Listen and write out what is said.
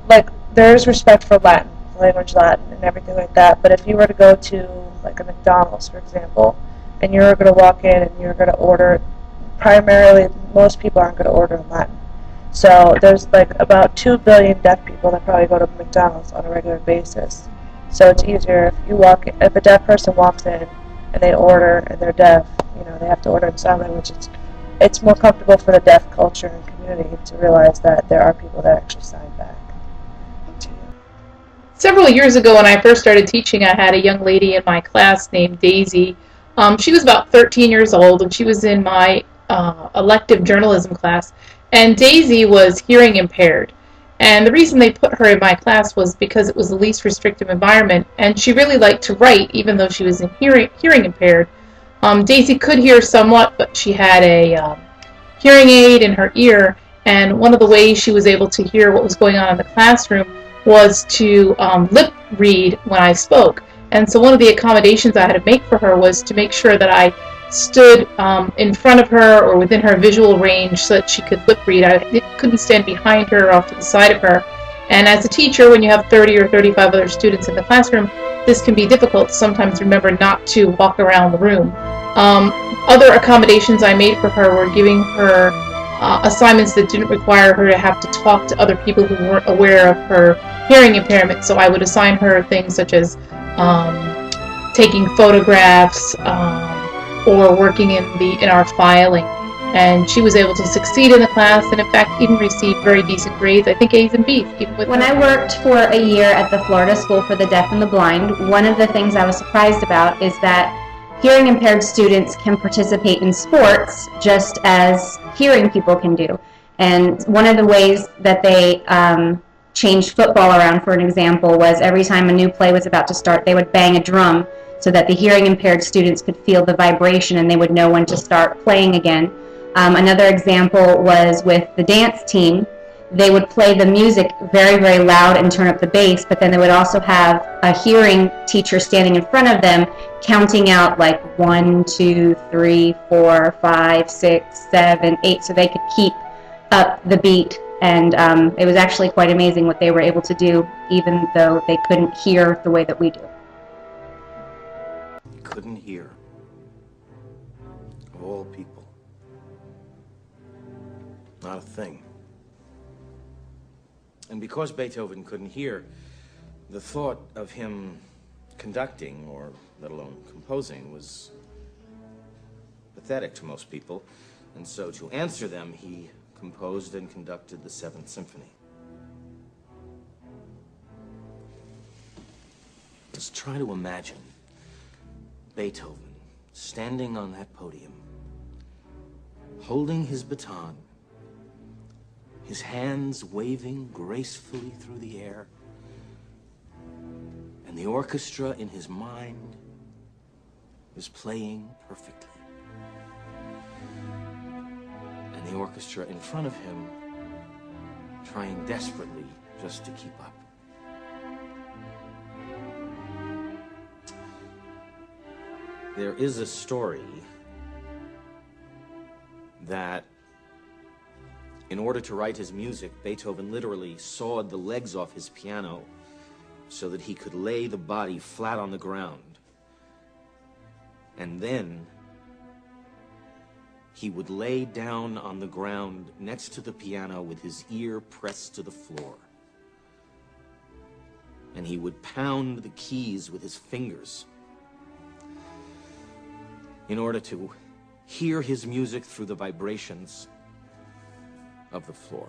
like, there's respect for Latin, language Latin, and everything like that. But if you were to go to like a McDonald's, for example, and you were going to walk in and you're going to order, primarily most people aren't going to order in Latin. So there's like about 2 billion deaf people that probably go to McDonald's on a regular basis. So it's easier if a deaf person walks in and they order and they're deaf, they have to order in sign language. It's more comfortable for the deaf culture and community to realize that there are people that actually sign back to you. Several years ago when I first started teaching, I had a young lady in my class named Daisy. She was about 13 years old, and she was in my elective journalism class. And Daisy was hearing impaired. And the reason they put her in my class was because it was the least restrictive environment, and she really liked to write, even though she was hearing impaired. Daisy could hear somewhat, but she had a hearing aid in her ear, and one of the ways she was able to hear what was going on in the classroom was to lip read when I spoke. And so one of the accommodations I had to make for her was to make sure that I stood in front of her or within her visual range so that she could lip read. I couldn't stand behind her or off to the side of her. And as a teacher, when you have 30 or 35 other students in the classroom, this can be difficult to sometimes remember not to walk around the room. Other accommodations I made for her were giving her assignments that didn't require her to have to talk to other people who weren't aware of her hearing impairment. So I would assign her things such as taking photographs or working in our filing. And she was able to succeed in the class, and in fact even receive very decent grades. I think A's and B's. Even with when I worked for a year at the Florida School for the Deaf and the Blind, one of the things I was surprised about is that hearing impaired students can participate in sports just as hearing people can do. And one of the ways that they changed football around, for an example, was every time a new play was about to start, they would bang a drum so that the hearing impaired students could feel the vibration and they would know when to start playing again. Another example was with the dance team. They would play the music very, very loud and turn up the bass, but then they would also have a hearing teacher standing in front of them counting out like 1, 2, 3, 4, 5, 6, 7, 8, so they could keep up the beat. And it was actually quite amazing what they were able to do, even though they couldn't hear the way that we do. He couldn't hear. Of all people. Not a thing. And because Beethoven couldn't hear, the thought of him conducting, or let alone composing, was pathetic to most people. And so to answer them, he composed and conducted the Seventh Symphony. Just try to imagine Beethoven standing on that podium, holding his baton, his hands waving gracefully through the air, and the orchestra in his mind is playing perfectly. And the orchestra in front of him trying desperately just to keep up. There is a story that in order to write his music, Beethoven literally sawed the legs off his piano so that he could lay the body flat on the ground. And then he would lay down on the ground next to the piano with his ear pressed to the floor. And he would pound the keys with his fingers in order to hear his music through the vibrations of the floor.